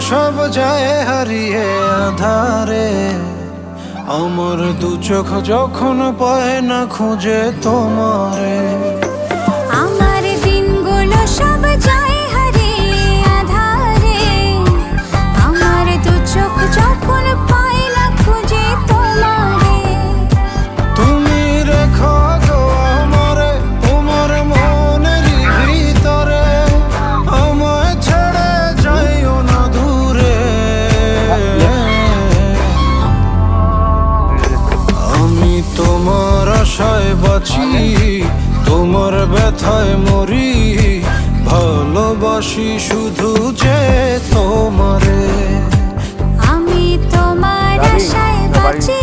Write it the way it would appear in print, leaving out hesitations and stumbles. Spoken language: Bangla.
সব যায় হারিয়ে আধারে। আমার দু চোখ যখন পায় না খুঁজে তোমারে। আমার দিনগুলো সব যায় হারিয়ে আঁধারে। আমার দু চোখ যখন পায় না খুঁজে তোমারে। তুমি রেখো গো আমারে তোমার মনের ভিতরে, আমায় ছেড়ে যাইও না দূরে। আমি তোমার আশায় বাঁচি, তোমার ব্যথায় মরি, ভালোবাসি শুধু যে তোমারে। আমি তোমার আশায় বাঁচি,